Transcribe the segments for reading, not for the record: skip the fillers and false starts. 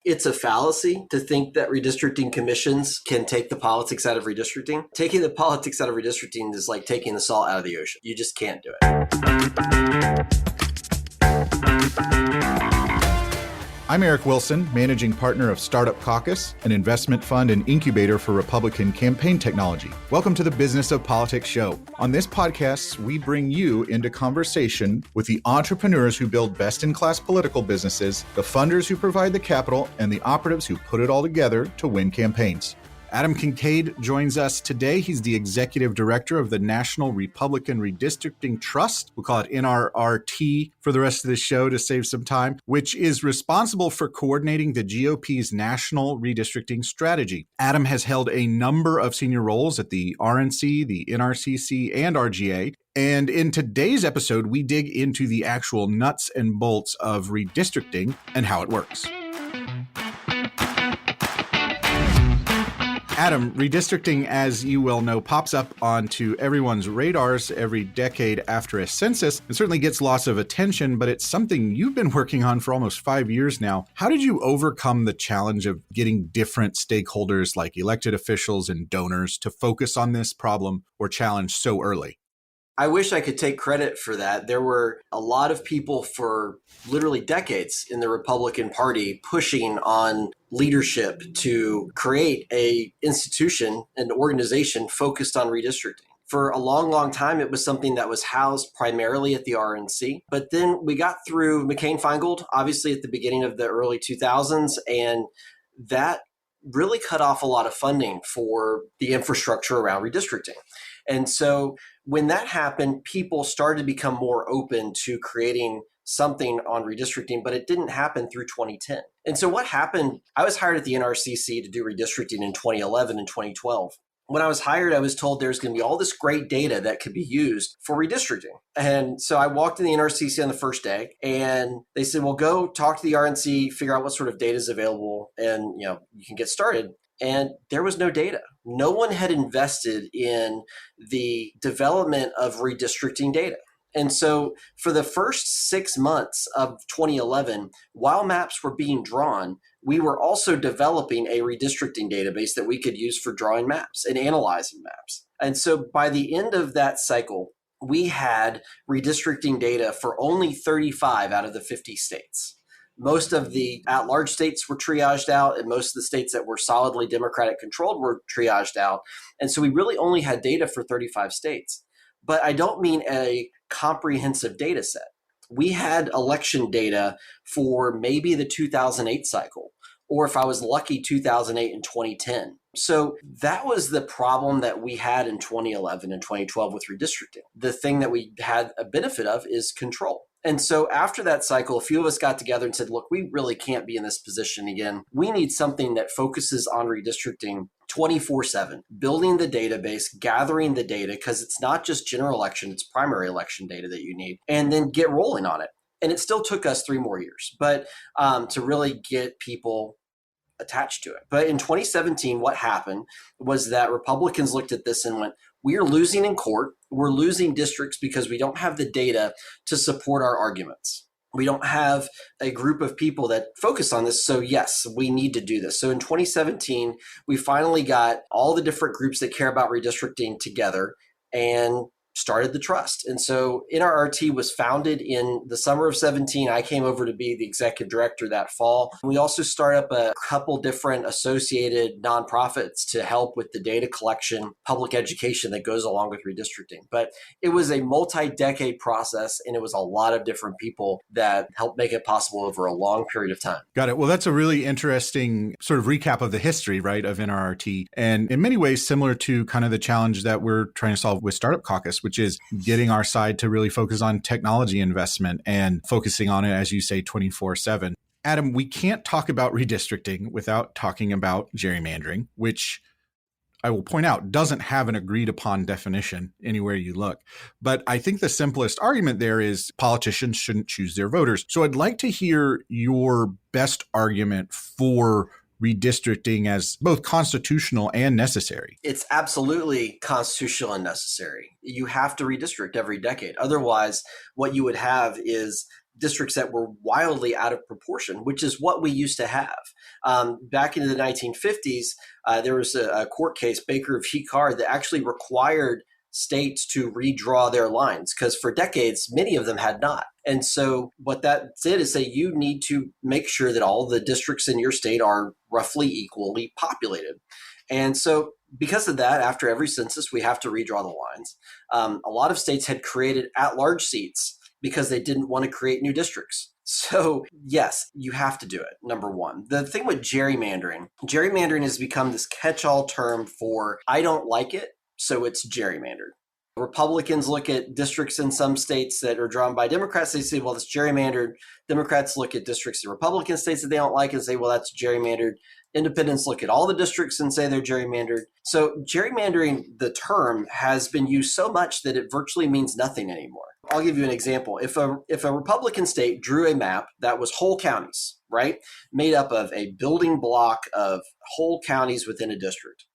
It's a fallacy to think that redistricting commissions can take the politics out of redistricting. Taking the politics out of redistricting is like taking the salt out of the ocean. You just can't do it. I'm Eric Wilson, managing partner of Startup Caucus, an investment fund and incubator for Republican campaign technology. Welcome to the Business of Politics show. On this podcast, we bring you into conversation with the entrepreneurs who build best-in-class political businesses, the funders who provide the capital, and the operatives who put it all together to win campaigns. Adam Kincaid joins us today. He's the executive director of the National Republican Redistricting Trust. We'll call it NRRT for the rest of the show to save some time, which is responsible for coordinating the GOP's national redistricting strategy. Adam has held a number of senior roles at the RNC, the NRCC, and RGA. And in today's episode, we dig into the actual nuts and bolts of redistricting and how it works. Adam, redistricting, as you well know, pops up onto everyone's radars every decade after a census. It certainly gets lots of attention, but it's something you've been working on for almost 5 years now. How did you overcome the challenge of getting different stakeholders like elected officials and donors to focus on this problem or challenge so early? I wish I could take credit for that. There were a lot of people for literally decades in the Republican Party pushing on leadership to create an institution, an organization focused on redistricting. For a long, long time, it was something that was housed primarily at the RNC. But then we got through McCain-Feingold, obviously at the beginning of the early 2000s, and that really cut off a lot of funding for the infrastructure around redistricting. And so when that happened, people started to become more open to creating something on redistricting, but it didn't happen through 2010. And so what happened, I was hired at the NRCC to do redistricting in 2011 and 2012. When I was hired, I was told there's going to be all this great data that could be used for redistricting. And so I walked in the NRCC on the first day and they said, well, go talk to the RNC, figure out what sort of data is available, and you can get started. And there was no data. No one had invested in the development of redistricting data. And so for the first 6 months of 2011, while maps were being drawn, we were also developing a redistricting database that we could use for drawing maps and analyzing maps. And so by the end of that cycle, we had redistricting data for only 35 out of the 50 states. Most of the at-large states were triaged out, and most of the states that were solidly Democratic controlled were triaged out. And so we really only had data for 35 states. But I don't mean a comprehensive data set. We had election data for maybe the 2008 cycle, or if I was lucky, 2008 and 2010. So that was the problem that we had in 2011 and 2012 with redistricting. The thing that we had a benefit of is control. And so after that cycle, a few of us got together and said, look, we really can't be in this position again. We need something that focuses on redistricting 24/7, building the database, gathering the data, because it's not just general election, it's primary election data that you need, and then get rolling on it. And it still took us 3 more years, but to really get people attached to it. But in 2017, what happened was that Republicans looked at this and went, we are losing in court. We're losing districts because we don't have the data to support our arguments. We don't have a group of people that focus on this. So yes, we need to do this. So in 2017, we finally got all the different groups that care about redistricting together and started the trust. And so NRRT was founded in the summer of 17. I came over to be the executive director that fall. We also started up a couple different associated nonprofits to help with the data collection, public education that goes along with redistricting. But it was a multi-decade process, and it was a lot of different people that helped make it possible over a long period of time. Got it. Well, that's a really interesting sort of recap of the history, right, of NRRT. And in many ways, similar to kind of the challenge that we're trying to solve with Startup Caucus, which is getting our side to really focus on technology investment and focusing on it, as you say, 24/7. Adam, we can't talk about redistricting without talking about gerrymandering, which I will point out doesn't have an agreed upon definition anywhere you look. But I think the simplest argument there is politicians shouldn't choose their voters. So I'd like to hear your best argument for redistricting as both constitutional and necessary. It's absolutely constitutional and necessary. You have to redistrict every decade. Otherwise, what you would have is districts that were wildly out of proportion, which is what we used to have. Back in the 1950s, there was a court case, Baker v. Card, that actually required states to redraw their lines because for decades, many of them had not. And so what that did is say you need to make sure that all the districts in your state are roughly equally populated. And so because of that, after every census, we have to redraw the lines. A lot of states had created at-large seats because they didn't want to create new districts. So yes, you have to do it, number one. The thing with gerrymandering has become this catch-all term for I don't like it, so it's gerrymandered. Republicans look at districts in some states that are drawn by Democrats. They say, well, it's gerrymandered. Democrats look at districts in Republican states that they don't like and say, well, that's gerrymandered. Independents look at all the districts and say they're gerrymandered. So gerrymandering, the term, has been used so much that it virtually means nothing anymore. I'll give you an example. If a Republican state drew a map that was whole counties, right, made up of a building block of whole counties within a district,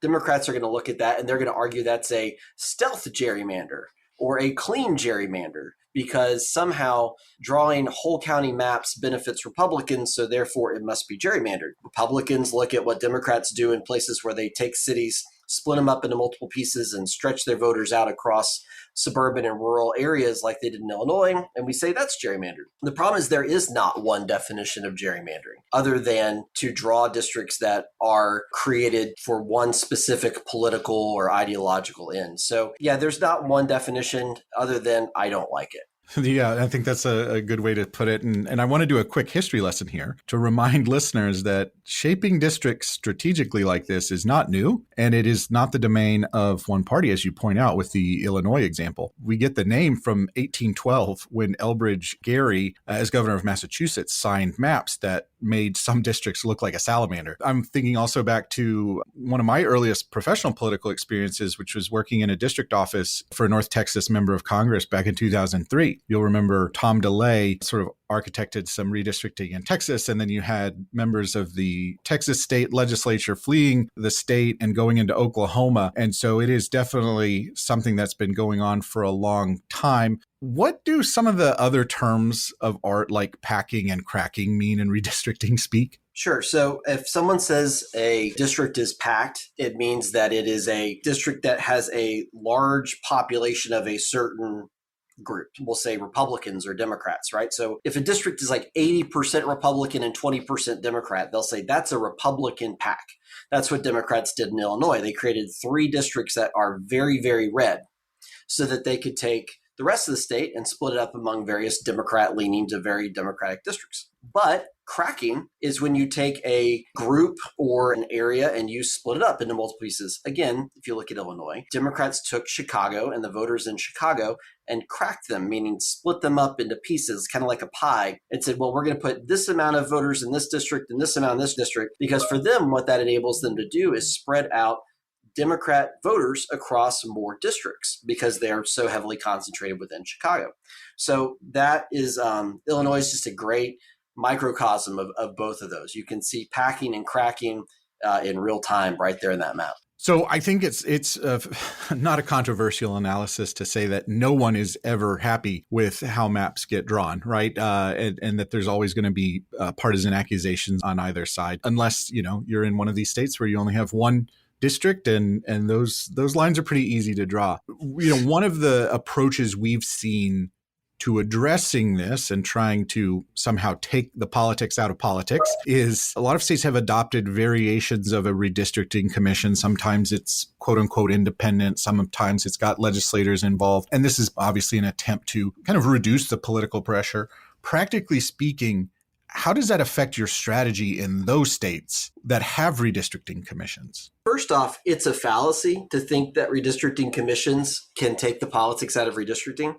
Democrats are going to look at that and they're going to argue that's a stealth gerrymander or a clean gerrymander because somehow drawing whole county maps benefits Republicans, so therefore it must be gerrymandered. Republicans look at what Democrats do in places where they take cities, split them up into multiple pieces, and stretch their voters out across suburban and rural areas like they did in Illinois, and we say that's gerrymandered. The problem is there is not one definition of gerrymandering other than to draw districts that are created for one specific political or ideological end. So yeah, there's not one definition other than I don't like it. Yeah, I think that's a good way to put it. And I want to do a quick history lesson here to remind listeners that shaping districts strategically like this is not new, and it is not the domain of one party, as you point out with the Illinois example. We get the name from 1812 when Elbridge Gerry, as governor of Massachusetts, signed maps that made some districts look like a salamander. I'm thinking also back to one of my earliest professional political experiences, which was working in a district office for a North Texas member of Congress back in 2003. You'll remember Tom DeLay sort of architected some redistricting in Texas, and then you had members of the Texas state legislature fleeing the state and going into Oklahoma. And so it is definitely something that's been going on for a long time. What do some of the other terms of art like packing and cracking mean in redistricting speak? Sure. So if someone says a district is packed, it means that it is a district that has a large population of a certain group. We'll say Republicans or Democrats, right? So if a district is like 80% Republican and 20% Democrat, they'll say that's a Republican pack. That's what Democrats did in Illinois. They created 3 districts that are very, very red so that they could take the rest of the state and split it up among various Democrat leaning to very Democratic districts. But cracking is when you take a group or an area and you split it up into multiple pieces. Again, if you look at Illinois, Democrats took Chicago and the voters in Chicago and cracked them, meaning split them up into pieces, kind of like a pie, and said, well, we're going to put this amount of voters in this district and this amount in this district, because for them, what that enables them to do is spread out Democrat voters across more districts because they're so heavily concentrated within Chicago. So that is, Illinois is just a great microcosm of both of those. You can see packing and cracking in real time right there in that map. So I think it's not a controversial analysis to say that no one is ever happy with how maps get drawn, right? And that there's always going to be partisan accusations on either side, unless you're in one of these states where you only have one district, and those lines are pretty easy to draw. One of the approaches we've seen to addressing this and trying to somehow take the politics out of politics is a lot of states have adopted variations of a redistricting commission. Sometimes it's quote unquote independent. Sometimes it's got legislators involved. And this is obviously an attempt to kind of reduce the political pressure. Practically speaking, how does that affect your strategy in those states that have redistricting commissions? First off, it's a fallacy to think that redistricting commissions can take the politics out of redistricting.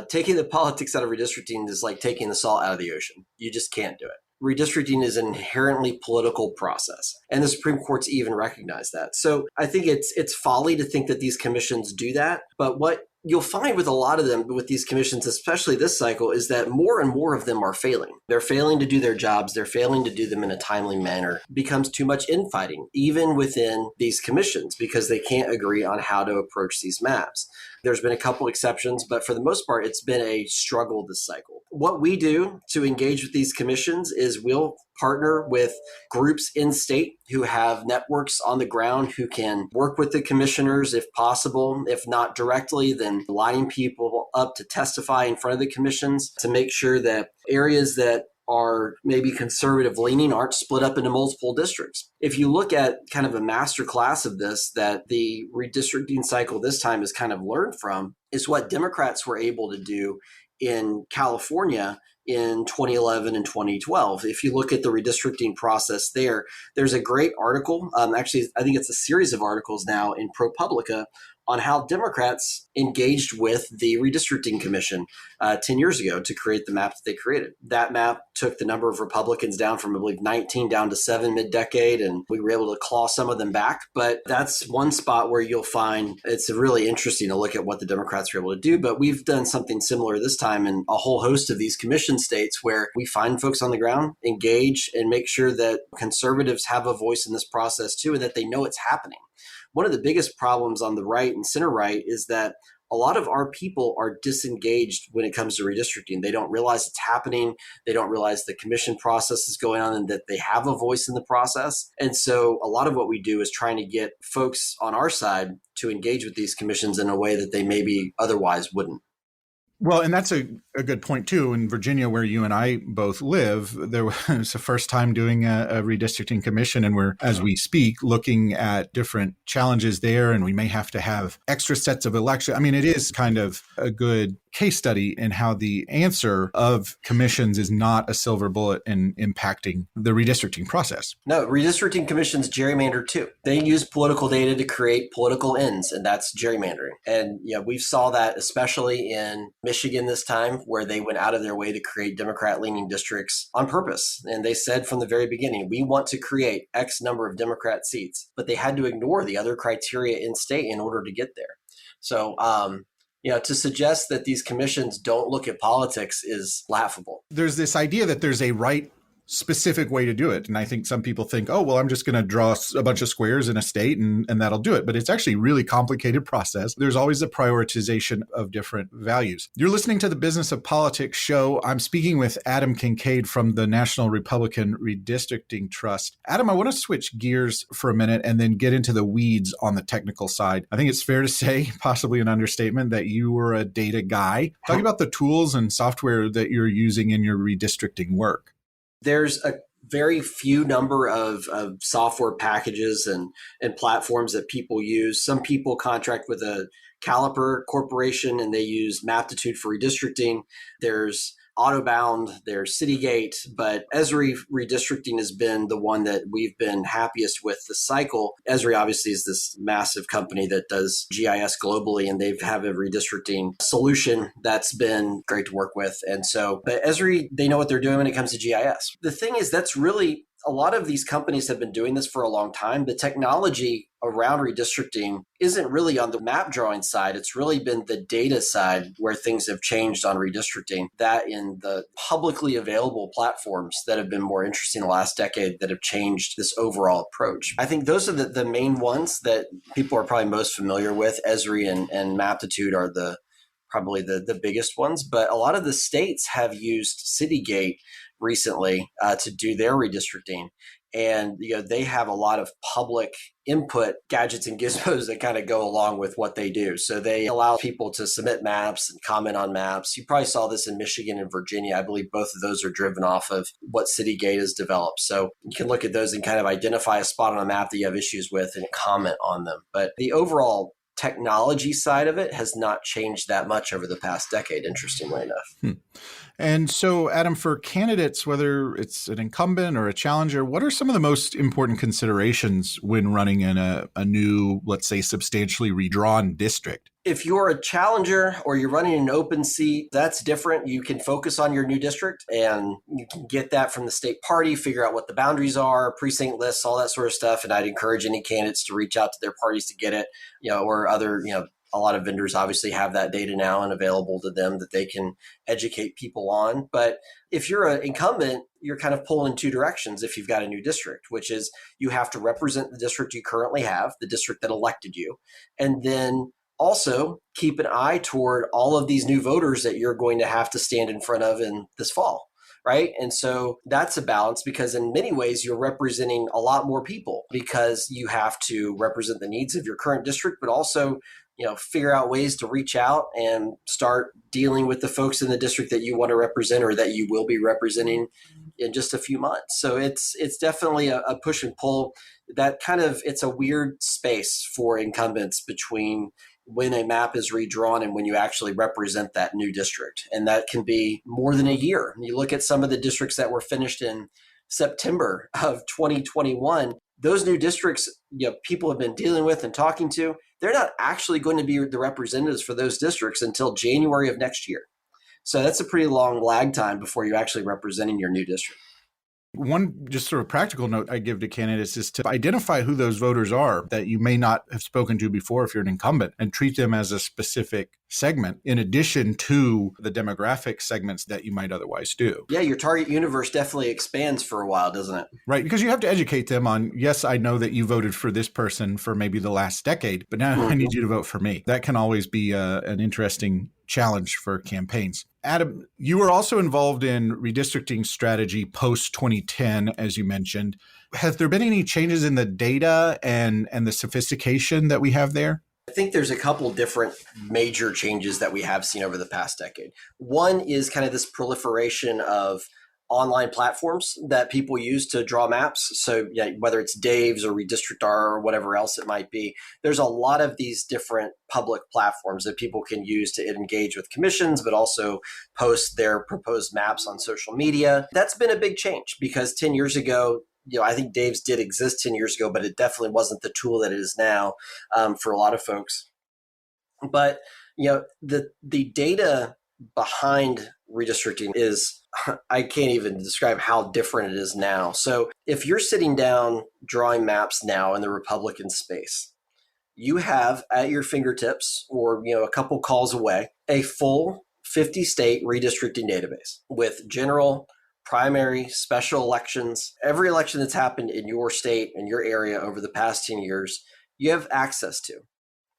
Taking the politics out of redistricting is like taking the salt out of the ocean. You just can't do it. Redistricting is an inherently political process, and the Supreme Court's even recognized that. So I think it's folly to think that these commissions do that. But what you'll find with a lot of them, with these commissions, especially this cycle, is that more and more of them are failing. They're failing to do their jobs. They're failing to do them in a timely manner. It becomes too much infighting, even within these commissions, because they can't agree on how to approach these maps. There's been a couple exceptions, but for the most part, it's been a struggle this cycle. What we do to engage with these commissions is we'll partner with groups in state who have networks on the ground who can work with the commissioners if possible. If not directly, then lining people up to testify in front of the commissions to make sure that areas that are maybe conservative leaning aren't split up into multiple districts. If you look at kind of a master class of this that the redistricting cycle this time has kind of learned from, is what Democrats were able to do in California in 2011 and 2012. If you look at the redistricting process there's a great article. Actually, I think it's a series of articles now in ProPublica on how Democrats engaged with the Redistricting Commission 10 years ago to create the map that they created. That map took the number of Republicans down from, I believe, 19 down to 7 mid-decade, and we were able to claw some of them back. But that's one spot where you'll find it's really interesting to look at what the Democrats were able to do. But we've done something similar this time in a whole host of these commission states where we find folks on the ground, engage, and make sure that conservatives have a voice in this process too, and that they know it's happening. One of the biggest problems on the right and center right is that a lot of our people are disengaged when it comes to redistricting. They don't realize it's happening. They don't realize the commission process is going on and that they have a voice in the process. And so a lot of what we do is trying to get folks on our side to engage with these commissions in a way that they maybe otherwise wouldn't. Well, and that's a good point, too. In Virginia, where you and I both live, there was the first time doing a redistricting commission. And we're, as we speak, looking at different challenges there. And we may have to have extra sets of elections. I mean, it is kind of a good case study in how the answer of commissions is not a silver bullet in impacting the redistricting process. No, redistricting commissions gerrymander too. They use political data to create political ends, and that's gerrymandering. And we saw that especially in Michigan this time, where they went out of their way to create Democrat-leaning districts on purpose. And they said from the very beginning, we want to create X number of Democrat seats, but they had to ignore the other criteria in state in order to get there. So, to suggest that these commissions don't look at politics is laughable. There's this idea that there's a right specific way to do it. And I think some people think, oh, well, I'm just going to draw a bunch of squares in a state and that'll do it. But it's actually a really complicated process. There's always a prioritization of different values. You're listening to the Business of Politics show. I'm speaking with Adam Kincaid from the National Republican Redistricting Trust. Adam, I want to switch gears for a minute and then get into the weeds on the technical side. I think it's fair to say, possibly an understatement, that you were a data guy. Talk about the tools and software that you're using in your redistricting work. There's a very few number of software packages and platforms that people use. Some people contract with a Caliper corporation and they use Maptitude for redistricting. There's Autobound, there's Citygate, but Esri Redistricting has been the one that we've been happiest with this cycle. Esri obviously is this massive company that does GIS globally, and they have a redistricting solution that's been great to work with. And so, but Esri, they know what they're doing when it comes to GIS. The thing is, that's really, a lot of these companies have been doing this for a long time. The technology around redistricting isn't really on the map drawing side. It's really been the data side where things have changed on redistricting. That in the publicly available platforms that have been more interesting in the last decade that have changed this overall approach. I think those are the main ones that people are probably most familiar with. Esri and Maptitude are probably the biggest ones, but a lot of the states have used Citygate recently to do their redistricting. And they have a lot of public input gadgets and gizmos that kind of go along with what they do. So they allow people to submit maps and comment on maps. You probably saw this in Michigan and Virginia. I believe both of those are driven off of what Citygate has developed. So you can look at those and kind of identify a spot on a map that you have issues with and comment on them. But the overall technology side of it has not changed that much over the past decade, interestingly enough. And so, Adam, for candidates, whether it's an incumbent or a challenger, what are some of the most important considerations when running in a new, let's say, substantially redrawn district? If you're a challenger or you're running an open seat, that's different. You can focus on your new district and you can get that from the state party, figure out what the boundaries are, precinct lists, all that sort of stuff. And I'd encourage any candidates to reach out to their parties to get it, or other, a lot of vendors obviously have that data now and available to them that they can educate people on. But if you're an incumbent, you're kind of pulling in two directions if you've got a new district, which is you have to represent the district you currently have, the district that elected you, and then also keep an eye toward all of these new voters that you're going to have to stand in front of in this fall. Right. And so that's a balance, because in many ways you're representing a lot more people, because you have to represent the needs of your current district, but also, figure out ways to reach out and start dealing with the folks in the district that you want to represent or that you will be representing in just a few months. So it's definitely a push and pull. That it's a weird space for incumbents between when a map is redrawn and when you actually represent that new district. And that can be more than a year. You look at some of the districts that were finished in September of 2021, those new districts, people have been dealing with and talking to, they're not actually going to be the representatives for those districts until January of next year. So that's a pretty long lag time before you're actually representing your new district. One just sort of practical note I give to candidates is to identify who those voters are that you may not have spoken to before if you're an incumbent, and treat them as a specific segment in addition to the demographic segments that you might otherwise do. Yeah, your target universe definitely expands for a while, doesn't it? Right, because you have to educate them on, yes, I know that you voted for this person for maybe the last decade, but now I need you to vote for me. That can always be an interesting challenge for campaigns. Adam, you were also involved in redistricting strategy post 2010, as you mentioned. Has there been any changes in the data and the sophistication that we have there? I think there's a couple different major changes that we have seen over the past decade. One is kind of this proliferation of online platforms that people use to draw maps. So whether it's Dave's or Redistrictar or whatever else it might be, there's a lot of these different public platforms that people can use to engage with commissions, but also post their proposed maps on social media. That's been a big change, because 10 years ago, I think Dave's did exist 10 years ago, but it definitely wasn't the tool that it is now for a lot of folks. But the data behind redistricting is, I can't even describe how different it is now. So if you're sitting down drawing maps now in the Republican space, you have at your fingertips, or a couple calls away, a full 50-state redistricting database with general, primary, special elections. Every election that's happened in your state and your area over the past 10 years, you have access to.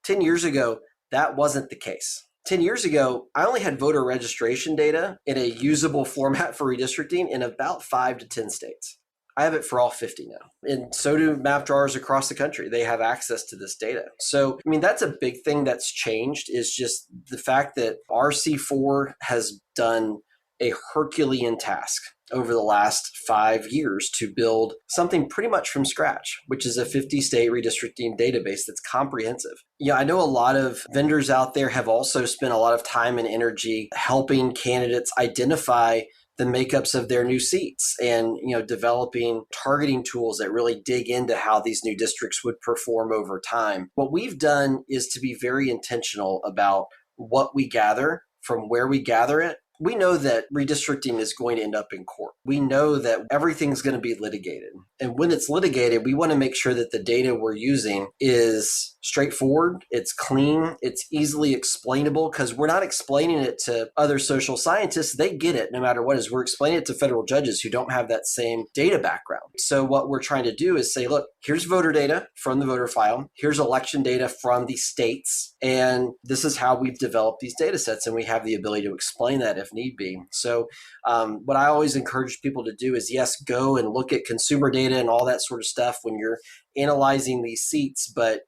10 years ago, that wasn't the case. 10 years ago, I only had voter registration data in a usable format for redistricting in about 5 to 10 states. I have it for all 50 now. And so do map drawers across the country. They have access to this data. So, that's a big thing that's changed, is just the fact that RC4 has done a Herculean task over the last 5 years to build something pretty much from scratch, which is a 50-state redistricting database that's comprehensive. I know a lot of vendors out there have also spent a lot of time and energy helping candidates identify the makeups of their new seats and, developing targeting tools that really dig into how these new districts would perform over time. What we've done is to be very intentional about what we gather, from where we gather it. We know that redistricting is going to end up in court. We know that everything's going to be litigated. And when it's litigated, we want to make sure that the data we're using is straightforward, it's clean, it's easily explainable, because we're not explaining it to other social scientists. They get it no matter what it is. We're explaining it to federal judges who don't have that same data background. So what we're trying to do is say, look, here's voter data from the voter file, here's election data from the states, and this is how we've developed these data sets, and we have the ability to explain that if need be. So what I always encourage people to do is, yes, go and look at consumer data and all that sort of stuff when you're analyzing these seats, but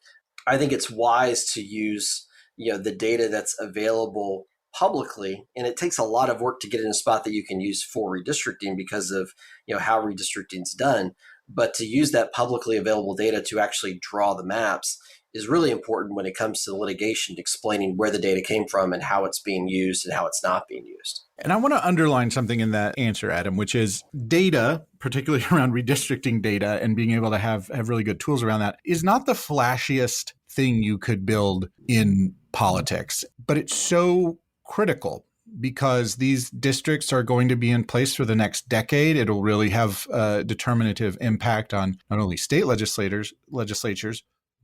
I think it's wise to use the data that's available publicly, and it takes a lot of work to get in a spot that you can use for redistricting because of how redistricting is done. But to use that publicly available data to actually draw the maps is really important when it comes to litigation, explaining where the data came from and how it's being used and how it's not being used. And I want to underline something in that answer, Adam, which is data, particularly around redistricting data and being able to have really good tools around that, is not the flashiest thing you could build in politics, but it's so critical because these districts are going to be in place for the next decade. It'll really have a determinative impact on not only state legislatures,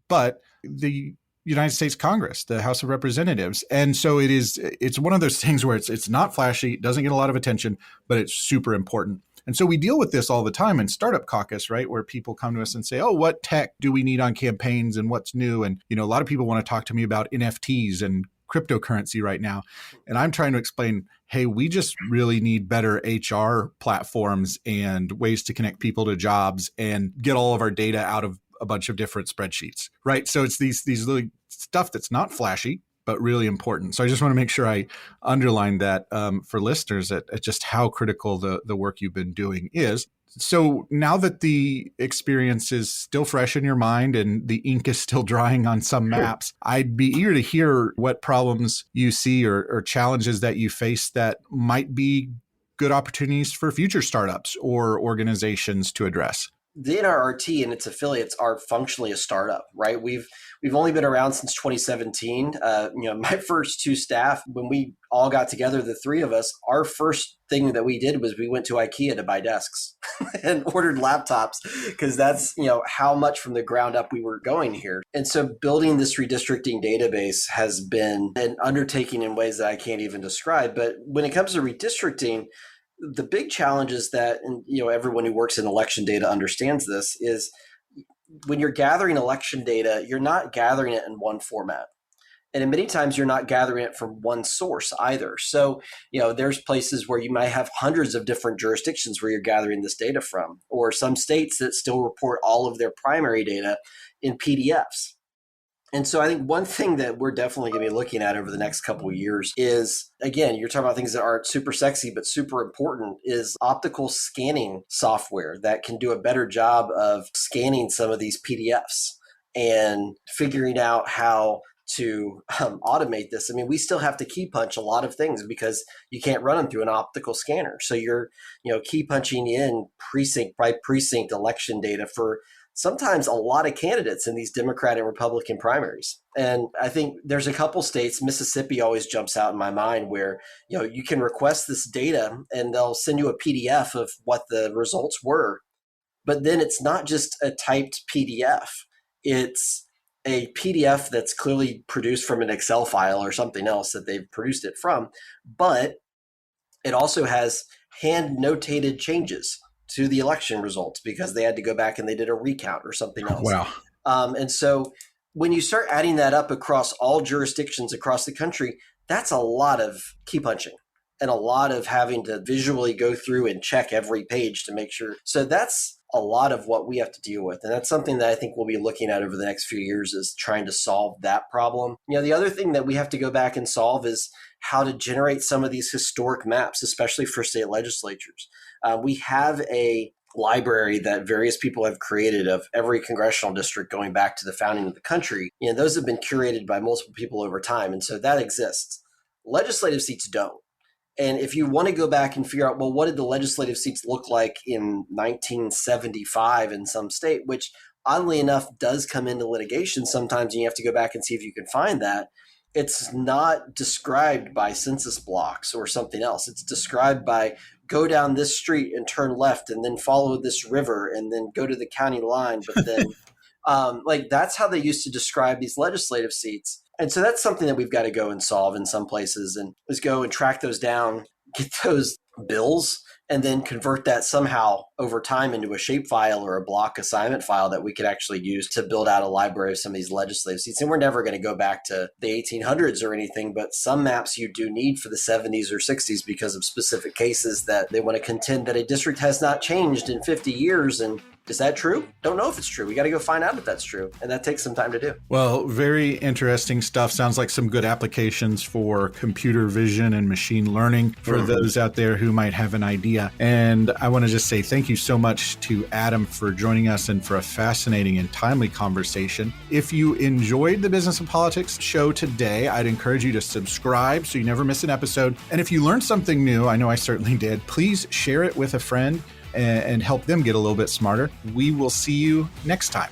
but the United States Congress, the House of Representatives. And so it's one of those things where it's not flashy, it doesn't get a lot of attention, but it's super important. And so we deal with this all the time in Startup Caucus, right? Where people come to us and say, oh, what tech do we need on campaigns and what's new? And, a lot of people want to talk to me about NFTs and cryptocurrency right now. And I'm trying to explain, hey, we just really need better HR platforms and ways to connect people to jobs and get all of our data out of a bunch of different spreadsheets, right? So it's these little stuff that's not flashy, but really important. So I just want to make sure I underline that for listeners at just how critical the work you've been doing is. So now that the experience is still fresh in your mind and the ink is still drying on some maps, I'd be eager to hear what problems you see or challenges that you face that might be good opportunities for future startups or organizations to address. The NRRT and its affiliates are functionally a startup, right? We've only been around since 2017. My first two staff, when we all got together, the three of us, our first thing that we did was we went to IKEA to buy desks and ordered laptops because that's, how much from the ground up we were going here. And so building this redistricting database has been an undertaking in ways that I can't even describe. But when it comes to redistricting, the big challenge is that, and everyone who works in election data understands this, is when you're gathering election data, you're not gathering it in one format. And many times you're not gathering it from one source either. So, there's places where you might have hundreds of different jurisdictions where you're gathering this data from, or some states that still report all of their primary data in PDFs. And so I think one thing that we're definitely going to be looking at over the next couple of years is, again, you're talking about things that aren't super sexy, but super important, is optical scanning software that can do a better job of scanning some of these PDFs and figuring out how to automate this. I mean, we still have to key punch a lot of things because you can't run them through an optical scanner. So you're, key punching in precinct by precinct election data for sometimes a lot of candidates in these Democrat and Republican primaries. And I think there's a couple states, Mississippi always jumps out in my mind, where, you can request this data and they'll send you a PDF of what the results were. But then it's not just a typed PDF. It's a PDF that's clearly produced from an Excel file or something else that they've produced it from. But it also has hand notated changes to the election results because they had to go back and they did a recount or something else. Wow. And so when you start adding that up across all jurisdictions across the country, that's a lot of key punching and a lot of having to visually go through and check every page to make sure. So that's a lot of what we have to deal with. And that's something that I think we'll be looking at over the next few years, is trying to solve that problem. The other thing that we have to go back and solve is how to generate some of these historic maps, especially for state legislatures. We have a library that various people have created of every congressional district going back to the founding of the country. Those have been curated by multiple people over time. And so that exists. Legislative seats don't. And if you want to go back and figure out, well, what did the legislative seats look like in 1975 in some state, which oddly enough does come into litigation sometimes, and you have to go back and see if you can find that. It's not described by census blocks or something else. It's described by go down this street and turn left and then follow this river and then go to the county line. But then that's how they used to describe these legislative seats. And so that's something that we've got to go and solve in some places, and is go and track those down, get those bills, and then convert that somehow over time into a shapefile or a block assignment file that we could actually use to build out a library of some of these legislative seats. And we're never going to go back to the 1800s or anything, but some maps you do need for the 70s or 60s because of specific cases that they want to contend that a district has not changed in 50 years. And is that true? Don't know if it's true. We got to go find out if that's true. And that takes some time to do. Well, very interesting stuff. Sounds like some good applications for computer vision and machine learning for those out there who might have an idea. And I want to just say thank you so much to Adam for joining us and for a fascinating and timely conversation. If you enjoyed the Business of Politics show today, I'd encourage you to subscribe so you never miss an episode. And if you learned something new, I know I certainly did, please share it with a friend and help them get a little bit smarter. We will see you next time.